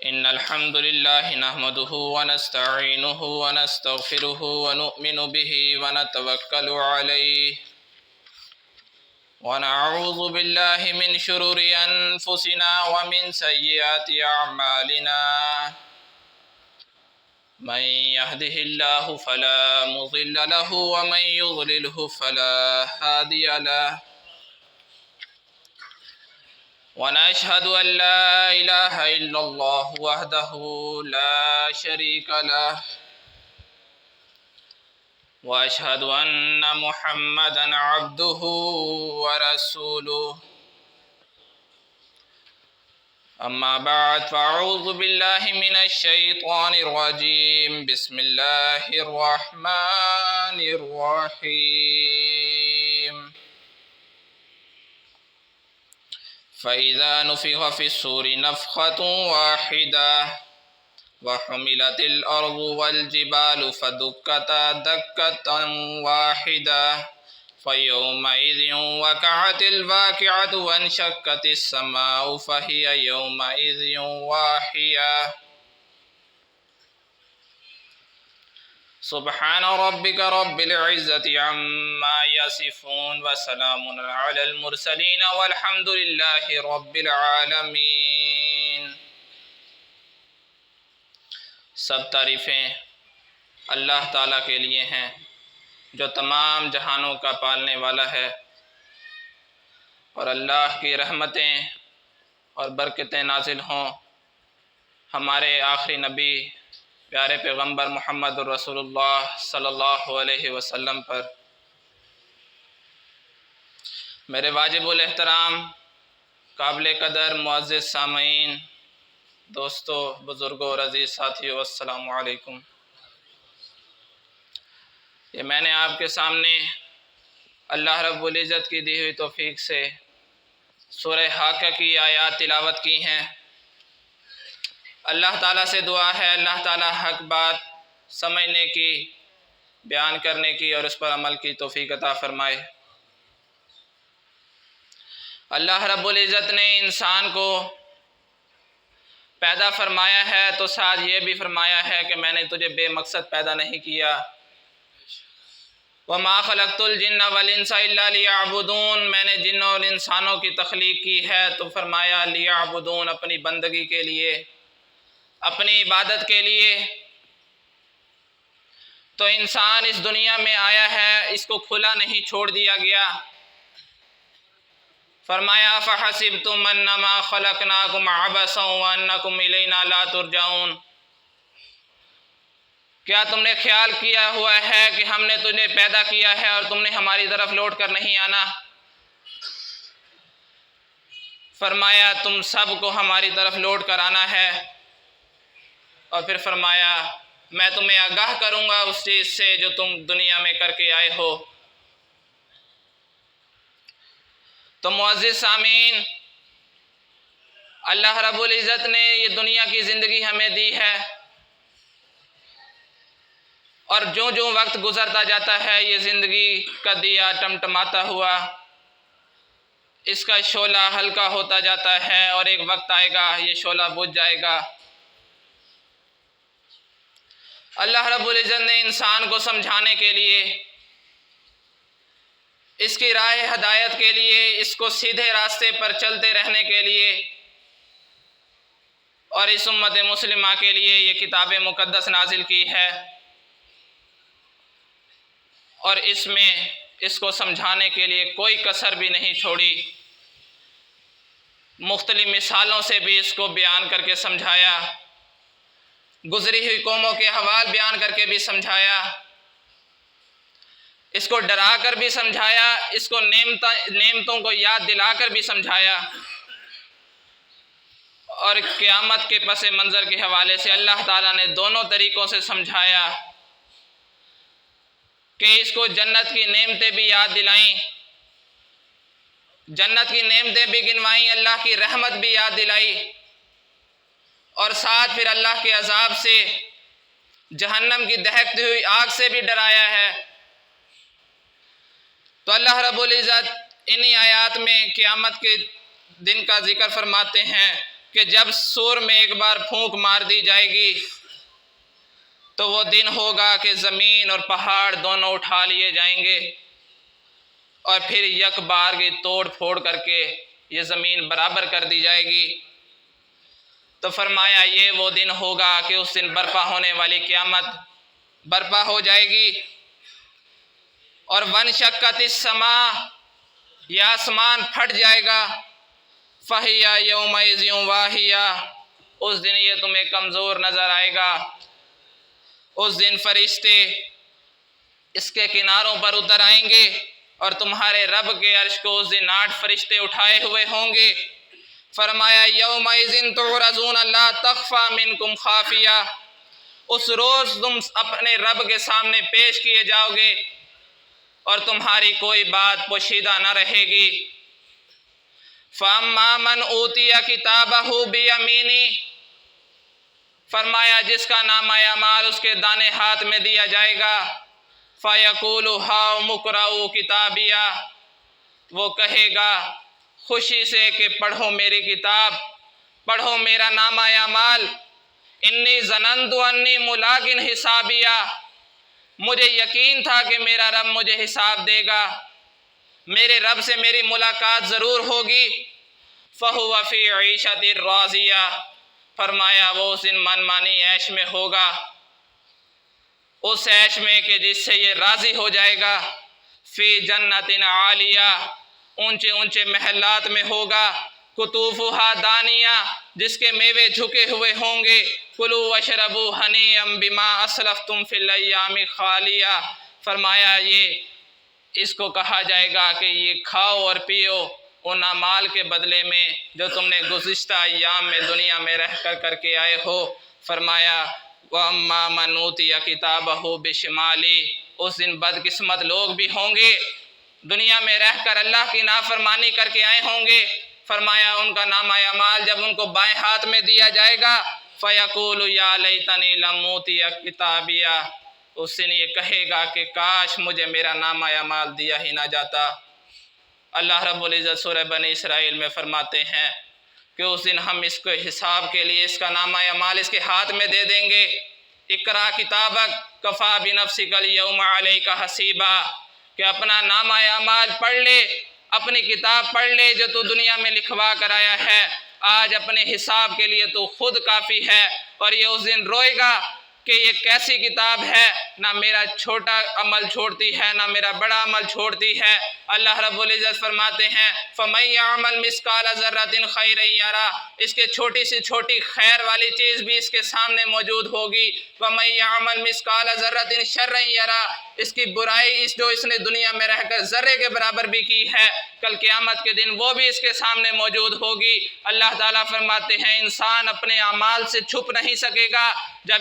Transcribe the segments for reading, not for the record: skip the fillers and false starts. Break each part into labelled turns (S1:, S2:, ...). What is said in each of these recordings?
S1: إن الحمد لله نحمده ونستعينه ونستغفره ونؤمن به ونتوكل عليه ونعوذ بالله من شرور أنفسنا ومن سيئات أعمالنا من يهده الله فلا مضل له ومن يضلله فلا هادي له ونشهد أن لا إله إلا الله وحده لا شريك له وأشهد أن محمدا عبده ورسوله أما بعد فأعوذ بالله من الشيطان الرجيم بسم الله الرحمن الرحيم فإذا نفخ في الصور نفخة واحدة وحملت الأرض والجبال فدكتا دكة واحدة فيومئذ وقعت الواقعة وانشقت السماء فهي يومئذ واهية سبحان ربك رب العزة عما يصفون وسلام على المرسلين والحمد لله رب العالمين۔ سب تعریفیں اللہ تعالیٰ کے لیے ہیں جو تمام جہانوں کا پالنے والا ہے، اور اللہ کی رحمتیں اور برکتیں نازل ہوں ہمارے آخری نبی پیارے پیغمبر محمد الرسول اللہ صلی اللہ علیہ وسلم پر۔ میرے واجب الاحترام قابل قدر معزز سامعین، دوستو، بزرگوں اور عزیز ساتھیوں، السلام علیکم۔ یہ میں نے آپ کے سامنے اللہ رب العزت کی دی ہوئی توفیق سے سورہ حاقہ کی آیات تلاوت کی ہیں۔ اللہ تعالیٰ سے دعا ہے اللہ تعالیٰ حق بات سمجھنے کی، بیان کرنے کی اور اس پر عمل کی توفیق عطا فرمائے۔ اللہ رب العزت نے انسان کو پیدا فرمایا ہے تو ساتھ یہ بھی فرمایا ہے کہ میں نے تجھے بے مقصد پیدا نہیں کیا۔ وَمَا خَلَقْتُ الْجِنَّ وَالْإِنسَ إِلَّا لِيَعْبُدُونَ، میں نے جنوں اور انسانوں کی تخلیق کی ہے تو فرمایا لیعبدون، اپنی بندگی کے لیے، اپنی عبادت کے لیے۔ تو انسان اس دنیا میں آیا ہے، اس کو کھلا نہیں چھوڑ دیا گیا۔ فرمایا فَحَسِبْتُمْ أَنَّمَا خَلَقْنَاكُمْ عَبَثًا وَأَنَّكُمْ إِلَيْنَا لَا تُرْجَعُونَ، کیا تم نے خیال کیا ہوا ہے کہ ہم نے تجھے پیدا کیا ہے اور تم نے ہماری طرف لوٹ کر نہیں آنا؟ فرمایا تم سب کو ہماری طرف لوٹ کر آنا ہے، اور پھر فرمایا میں تمہیں آگاہ کروں گا اس چیز سے جو تم دنیا میں کر کے آئے ہو۔ تو معزز سامعین، اللہ رب العزت نے یہ دنیا کی زندگی ہمیں دی ہے، اور جو جو وقت گزرتا جاتا ہے یہ زندگی کا دیا ٹمٹماتا ہوا، اس کا شعلہ ہلکا ہوتا جاتا ہے، اور ایک وقت آئے گا یہ شعلہ بجھ جائے گا۔ اللہ رب العزت نے انسان کو سمجھانے کے لیے، اس کی راہ ہدایت کے لیے، اس کو سیدھے راستے پر چلتے رہنے کے لیے، اور اس امت مسلمہ کے لیے یہ کتاب مقدس نازل کی ہے، اور اس میں اس کو سمجھانے کے لیے کوئی کسر بھی نہیں چھوڑی۔ مختلف مثالوں سے بھی اس کو بیان کر کے سمجھایا، گزری ہوئی قوموں کے احوال بیان کر کے بھی سمجھایا، اس کو ڈرا کر بھی سمجھایا، اس کو نعمتوں کو یاد دلا کر بھی سمجھایا، اور قیامت کے پس منظر کے حوالے سے اللہ تعالیٰ نے دونوں طریقوں سے سمجھایا کہ اس کو جنت کی نعمتیں بھی یاد دلائیں، جنت کی نعمتیں بھی گنوائیں، اللہ کی رحمت بھی یاد دلائی، اور ساتھ پھر اللہ کے عذاب سے، جہنم کی دہکتی ہوئی آگ سے بھی ڈرایا ہے۔ تو اللہ رب العزت انہی آیات میں قیامت کے دن کا ذکر فرماتے ہیں کہ کہ جب سور میں ایک بار پھونک مار دی جائے گی تو وہ دن ہوگا کہ زمین اور پہاڑ دونوں اٹھا لیے جائیں گے اور پھر یک بارگی توڑ پھوڑ کر کے یہ زمین برابر کر دی جائے گی۔ تو فرمایا یہ وہ دن ہوگا کہ اس دن برپا ہونے والی قیامت برپا ہو جائے گی۔ اور وانشقت السماء، یہ آسمان پھٹ جائے گا، فَهِيَ يَوْمَئِذٍ وَاهِيَةٌ، اس دن یہ تمہیں کمزور نظر آئے گا۔ اس دن فرشتے اس کے کناروں پر اتر آئیں گے اور تمہارے رب کے عرش کو اس دن 8 فرشتے اٹھائے ہوئے ہوں گے۔ فرمایا یومئذ تعرضون لا تخفی منکم خافیہ، اس روز تم اپنے رب کے سامنے پیش کیے جاؤ گے اور تمہاری کوئی بات پوشیدہ نہ رہے گی۔ فَأَمَّا مَنْ أُوتِيَ كِتَابَهُ بِيَمِينِهِ، فرمایا جس کا نامہ اعمال اس کے دانے ہاتھ میں دیا جائے گا، فَيَقُولُ هَاؤْمُ اقْرَءُوا کِتَابِیَهْ، وہ کہے گا خوشی سے کہ پڑھو میری کتاب، پڑھو میرا نامہ اعمال، انی ظننت انی ملاق حسابیہ، مجھے یقین تھا کہ میرا رب مجھے حساب دے گا، میرے رب سے میری ملاقات ضرور ہوگی۔ فَهُوَ فِي عِیشَةٍ رَاضِیَةٍ، فرمایا وہ اس دن من مانی عیش میں ہوگا، اس عیش میں کہ جس سے یہ راضی ہو جائے گا۔ فی جنت عالیہ، اونچے اونچے محلات میں ہوگا، قطوفہا دانیہ، جس کے میوے جھکے ہوئے ہوں گے، کلوا واشربوا ہنیئا بما اسلفتم فی الایام خالیہ، فرمایا یہ اس کو کہا جائے گا کہ یہ کھاؤ اور پیو ان اعمال کے بدلے میں جو تم نے گزشتہ ایام میں دنیا میں رہ کر کے آئے ہو۔ فرمایا وَأَمَّا مَنْ أُوتِيَ كِتَابَهُ بِشِمَالِهِ، اس دن بدقسمت لوگ بھی ہوں گے، دنیا میں رہ کر اللہ کی نافرمانی کر کے آئے ہوں گے۔ فرمایا ان کا نامہ اعمال جب ان کو بائیں ہاتھ میں دیا جائے گا، فَيَقُولُ يَا لَيْتَنِي لَمْ أُوتِيَ كِتَابِيَهْ، اس دن یہ کہے گا کہ کاش مجھے میرا نامہ اعمال دیا ہی نہ جاتا۔ اللہ رب العزت سورہ بنی اسرائیل میں فرماتے ہیں کہ اس دن ہم اس کو حساب کے لیے اس کا نامہ اعمال اس کے ہاتھ میں دے دیں گے۔ اقرا کتابک کفا بنفسک الیوم علیک حسیبا، کہ اپنا نامہ اعمال پڑھ لے، اپنی کتاب پڑھ لے جو تو دنیا میں لکھوا کر آیا ہے، آج اپنے حساب کے لیے تو خود کافی ہے۔ اور یہ اس دن روئے گا کہ یہ کیسی کتاب ہے، نہ میرا چھوٹا عمل چھوڑتی ہے نہ میرا بڑا عمل چھوڑتی ہے۔ اللہ رب العزت فرماتے ہیں فَمَن يَعْمَلْ مِثْقَالَ ذَرَّةٍ خَيْرًا يَرَهُ، اس کے چھوٹی سی چھوٹی خیر والی چیز بھی اس کے سامنے موجود ہوگی۔ وَمَن يَعْمَلْ مِثْقَالَ ذَرَّةٍ شَرًّا يَرَهُ، اس کی برائی جو اس نے دنیا میں رہ کر ذرے کے برابر بھی کی ہے، کل قیامت کے دن وہ بھی اس کے سامنے موجود ہوگی۔ اللہ تعالیٰ فرماتے ہیں انسان اپنے اعمال سے چھپ نہیں سکے گا، جب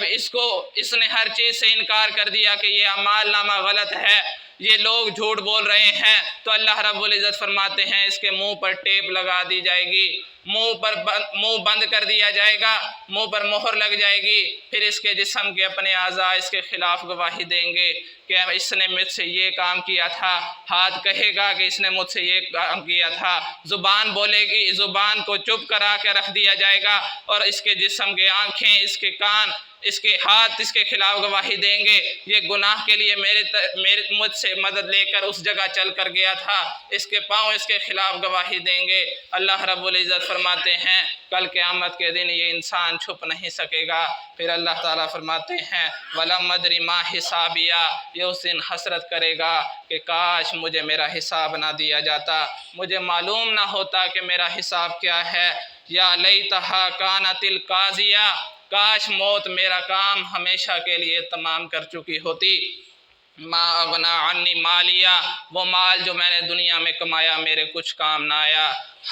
S1: اس نے ہر چیز سے انکار کر دیا کہ یہ اعمال نامہ غلط ہے، یہ لوگ جھوٹ بول رہے ہیں، تو اللہ رب العزت فرماتے ہیں اس کے منہ پر ٹیپ لگا دی جائے گی، منہ بند کر دیا جائے گا، منہ پر مہر لگ جائے گی، پھر اس کے جسم کے اپنے اعضاء اس کے خلاف گواہی دیں گے کہ اس نے مجھ سے یہ کام کیا تھا، ہاتھ کہے گا کہ اس نے مجھ سے یہ کام کیا تھا، زبان بولے گی، زبان کو چپ کرا کے رکھ دیا جائے گا، اور اس کے جسم کے آنکھیں، اس کے کان، اس کے ہاتھ اس کے خلاف گواہی دیں گے یہ گناہ کے لیے مجھ سے مدد لے کر اس جگہ چل کر گیا تھا، اس کے پاؤں اس کے خلاف گواہی دیں گے۔ اللہ رب العزت فرماتے ہیں کل قیامت کے دن یہ انسان چھپ نہیں سکے گا۔ پھر اللہ تعالیٰ فرماتے ہیں وَلَمْ أَدْرِ مَا حِسَابِيَهْ، یہ اس دن حسرت کرے گا کہ کاش مجھے میرا حساب نہ دیا جاتا، مجھے معلوم نہ ہوتا کہ میرا حساب کیا ہے۔ یا لیتہا کانت القاضیہ، کاش موت میرا کام ہمیشہ کے لیے تمام کر چکی ہوتی۔ ما اغنا عنی مالیہ، وہ مال جو میں نے دنیا میں کمایا میرے کچھ کام نہ آیا۔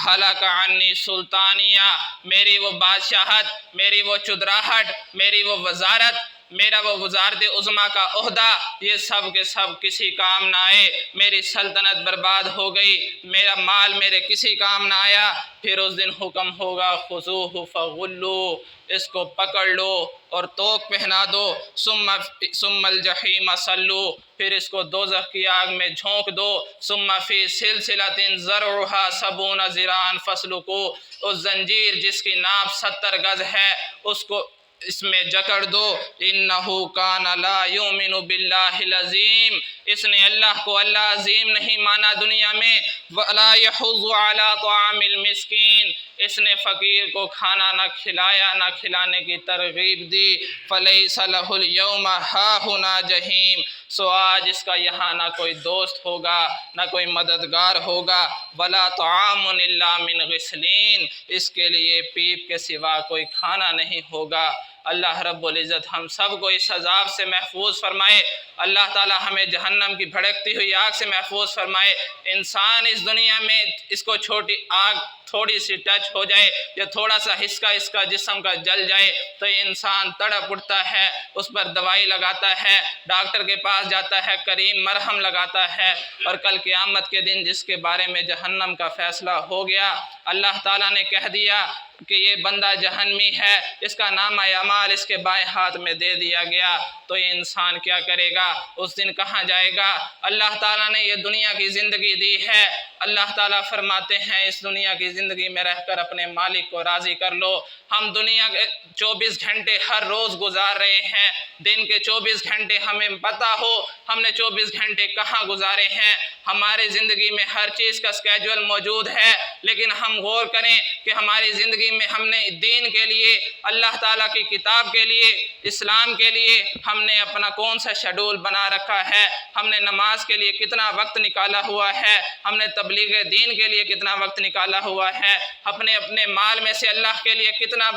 S1: ہلاک عنی سلطانیہ، میری وہ بادشاہت، میری وہ چدراہٹ، میری وہ وزارت میرا وہ وزارت عظمیٰ کا عہدہ یہ سب کے سب کسی کام نہ آئے، میری سلطنت برباد ہو گئی، میرا مال میرے کسی کام نہ آیا۔ پھر اس دن حکم ہوگا خذوہ فغلو، اس کو پکڑ لو اور توق پہنا دو، ثم الجحیم صلو، پھر اس کو دوزخ کی آگ میں جھونک دو، ثم فی سلسلۃ ذرعها 70 ذراعا فاسلکو، اس زنجیر جس کی ناپ 70 گز ہے اس کو اس میں جکڑ دو، انہ کان لا یؤمن باللہ العظیم، اس نے اللہ کو اللہ عظیم نہیں مانا دنیا میں، ولا یحض علی طعام المسکین، اس نے فقیر کو کھانا نہ کھلایا نہ کھلانے کی ترغیب دی، فلیس لہ اليوم ہاہنا جحیم، سو آج اس کا یہاں نہ کوئی دوست ہوگا نہ کوئی مددگار ہوگا، ولا طعام الا من غسلین، اس کے لیے پیپ کے سوا کوئی کھانا نہیں ہوگا۔ اللہ رب العزت ہم سب کو اس عذاب سے محفوظ فرمائے، اللہ تعالی ہمیں جہنم کی بھڑکتی ہوئی آگ سے محفوظ فرمائے۔ انسان اس دنیا میں اس کو چھوٹی آگ تھوڑی سی ٹچ ہو جائے یا تھوڑا سا حصہ اس کا جسم کا جل جائے تو انسان تڑپ اٹھتا ہے، اس پر دوائی لگاتا ہے، ڈاکٹر کے پاس جاتا ہے، کریم مرہم لگاتا ہے، اور کل قیامت کے دن جس کے بارے میں جہنم کا فیصلہ ہو گیا، اللہ تعالیٰ نے کہہ دیا کہ یہ بندہ جہنمی ہے، اس کا نامہ اعمال اس کے بائیں ہاتھ میں دے دیا گیا، تو یہ انسان کیا کرے گا؟ اس دن کہاں جائے گا؟ اللہ تعالیٰ نے یہ دنیا کی زندگی دی ہے، اللہ تعالیٰ فرماتے ہیں اس دنیا کی زندگی میں رہ کر اپنے مالک کو راضی کر لو۔ ہم دنیا کے 24 گھنٹے ہر روز گزار رہے ہیں، دن کے 24 گھنٹے ہمیں پتہ ہو ہم نے 24 گھنٹے کہاں گزارے ہیں، ہماری زندگی میں ہر چیز کا اسکیجول موجود ہے، لیکن ہم غور کریں کہ ہماری زندگی میں ہم نے دین کے لیے، اللہ تعالیٰ کی کتاب کے لیے، اسلام کے لیے ہم نے اپنا کون سا شیڈول بنا رکھا ہے، ہم نے نماز کے لیے کتنا وقت نکالا ہوا ہے، ہم نے تبلیغ دین کے لیے کتنا وقت نکالا ہوا ہے، اپنے مال میں سے اللہ کے لیے کتنا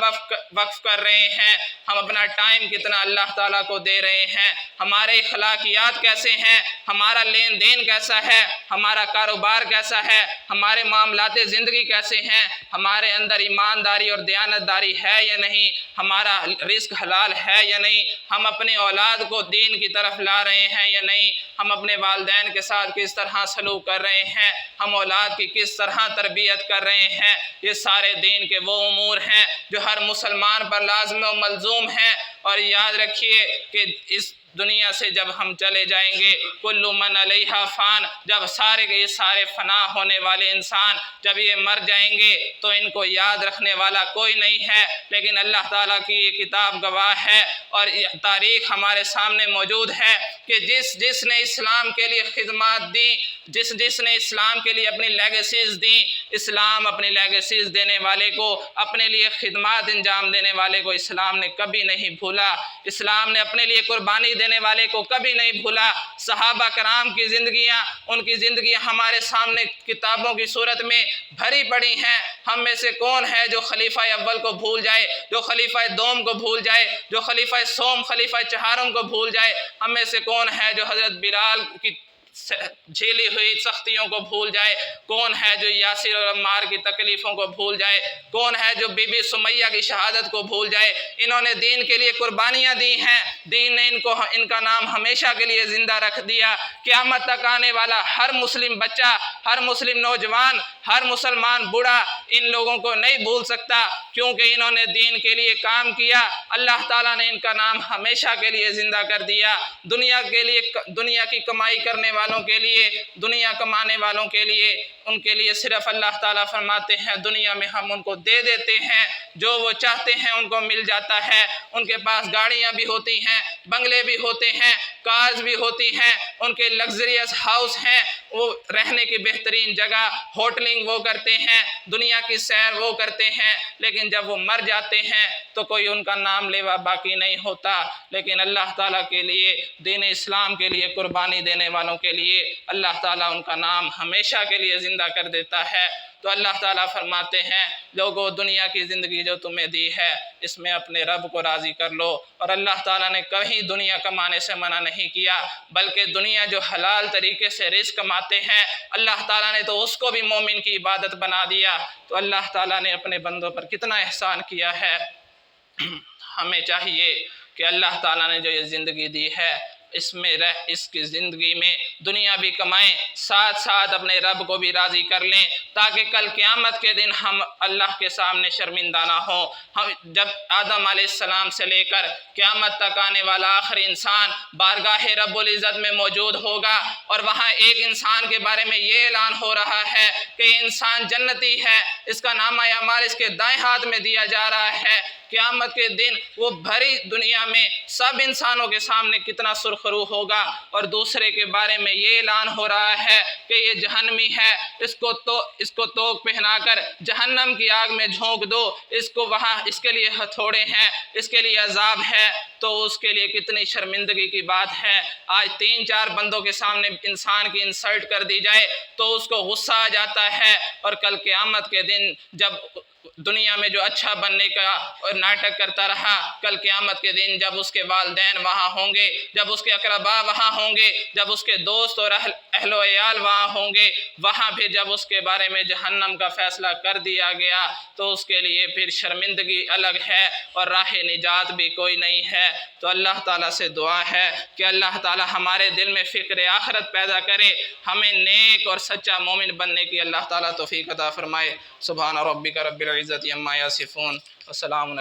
S1: وقف کر رہے ہیں، ہم اپنا ٹائم کتنا اللہ تعالیٰ کو دے رہے ہیں، ہمارے اخلاقیات کیسے ہیں، ہمارا لین دین کیسا ہے، ہمارا کاروبار کیسا ہے، ہمارے معاملات زندگی کیسے ہیں، ہمارے اندر ایمانداری اور دیانتداری ہے یا نہیں، ہمارا رزق حلال ہے یا نہیں، ہم اپنے اولاد کو دین کی طرف لا رہے ہیں یا نہیں، ہم اپنے والدین کے ساتھ کس طرح سلوک کر رہے ہیں، ہم اولاد کی کس طرح تربیت کر رہے ہیں، یہ سارے دین کے وہ امور ہیں جو ہر مسلمان پر لازم و ملزوم ہیں۔ اور یاد رکھیے کہ اس دنیا سے جب ہم چلے جائیں گے، کل من علیہا فان، جب یہ سارے فنا ہونے والے انسان جب یہ مر جائیں گے تو ان کو یاد رکھنے والا کوئی نہیں ہے، لیکن اللہ تعالیٰ کی یہ کتاب گواہ ہے اور تاریخ ہمارے سامنے موجود ہے کہ جس نے اسلام کے لیے خدمات دیں، جس نے اسلام کے لیے اپنی لیگیسیز دیں، اسلام اپنی لیگیسیز دینے والے کو، اپنے لیے خدمات انجام دینے والے کو اسلام نے کبھی نہیں بھولا، اسلام نے اپنے لیے قربانی دینے والے کو کبھی نہیں بھولا۔ صحابہ کرام کی زندگیاں، ان کی زندگیاں ہمارے سامنے کتابوں کی صورت میں بھری پڑی ہیں۔ ہم میں سے کون ہے جو خلیفہ اول کو بھول جائے، جو خلیفہ دوم کو بھول جائے، جو خلیفہ سوم، خلیفہ چہارم کو بھول جائے؟ ہم میں سے کون ہے جو حضرت بلال کی جھیلی ہوئی سختیوں کو بھول جائے؟ کون ہے جو یاسر اور عمار کی تکلیفوں کو بھول جائے؟ کون ہے جو بی بی سمیہ کی شہادت کو بھول جائے؟ انہوں نے دین کے لیے قربانیاں دی ہیں، دین نے ان کا نام ہمیشہ کے لیے زندہ رکھ دیا۔ قیامت تک آنے والا ہر مسلم بچہ، ہر مسلم نوجوان، ہر مسلمان بوڑھا ان لوگوں کو نہیں بھول سکتا، کیونکہ انہوں نے دین کے لیے کام کیا، اللہ تعالیٰ نے ان کا نام ہمیشہ کے لیے زندہ کر دیا۔ دنیا کی کمائی کرنے والوں کے لیے، دنیا کمانے والوں کے لیے، ان کے لیے صرف اللہ تعالیٰ فرماتے ہیں دنیا میں ہم ان کو دے دیتے ہیں، جو وہ چاہتے ہیں ان کو مل جاتا ہے، ان کے پاس گاڑیاں بھی ہوتی ہیں، بنگلے بھی ہوتے ہیں، کارز بھی ہوتی ہیں، ان کے لگزریس ہاؤس ہیں، وہ رہنے کی بہترین جگہ، ہوٹلنگ وہ کرتے ہیں، دنیا کی سیر وہ کرتے ہیں، لیکن جب وہ مر جاتے ہیں تو کوئی ان کا نام لیوا باقی نہیں ہوتا۔ لیکن اللہ تعالیٰ کے لیے، دین اسلام کے لیے قربانی دینے والوں کے لیے اللہ تعالیٰ ان کا نام ہمیشہ کے لیے زندہ کر دیتا ہے۔ تو اللہ تعالیٰ فرماتے ہیں لوگوں، دنیا کی زندگی جو تمہیں دی ہے اس میں اپنے رب کو راضی کر لو، اور اللہ تعالیٰ نے کہیں دنیا کمانے سے منع نہیں کیا، بلکہ دنیا جو حلال طریقے سے رزق کماتے ہیں اللہ تعالیٰ نے تو اس کو بھی مومن کی عبادت بنا دیا۔ تو اللہ تعالیٰ نے اپنے بندوں پر کتنا احسان کیا ہے۔ ہمیں چاہیے کہ اللہ تعالیٰ نے جو یہ زندگی دی ہے اس کی زندگی میں دنیا بھی کمائیں، ساتھ ساتھ اپنے رب کو بھی راضی کر لیں، تاکہ کل قیامت کے دن ہم اللہ کے سامنے شرمندہ نہ ہوں۔ ہم جب آدم علیہ السلام سے لے کر قیامت تک آنے والا آخری انسان بارگاہ رب العزت میں موجود ہوگا، اور وہاں ایک انسان کے بارے میں یہ اعلان ہو رہا ہے کہ یہ انسان جنتی ہے، اس کا نامہ اعمال اس کے دائیں ہاتھ میں دیا جا رہا ہے۔ قیامت کے دن وہ بھری دنیا میں سب انسانوں کے سامنے کتنا سرخرو ہوگا، اور دوسرے کے بارے میں یہ اعلان ہو رہا ہے کہ یہ جہنمی ہے، اس کو توق پہنا کر جہنم کی آگ میں جھونک دو، اس کے لیے ہتھوڑے ہیں، اس کے لیے عذاب ہے۔ تو اس کے لیے کتنی شرمندگی کی بات ہے۔ آج 3-4 بندوں کے سامنے انسان کی انسلٹ کر دی جائے تو اس کو غصہ آ جاتا ہے، اور کل قیامت کے دن جب دنیا میں جو اچھا بننے کا ناٹک کرتا رہا، کل قیامت کے دن جب اس کے والدین وہاں ہوں گے، جب اس کے اقربا وہاں ہوں گے، جب اس کے دوست اور اہل و عیال وہاں ہوں گے، وہاں پھر جب اس کے بارے میں جہنم کا فیصلہ کر دیا گیا تو اس کے لیے پھر شرمندگی الگ ہے اور راہ نجات بھی کوئی نہیں ہے۔ تو اللہ تعالیٰ سے دعا ہے کہ اللہ تعالیٰ ہمارے دل میں فکر آخرت پیدا کرے، ہمیں نیک اور سچا مومن بننے کی اللہ تعالیٰ توفیق عطا فرمائے۔ سبحان ربک رب العزت عما یصفون وسلام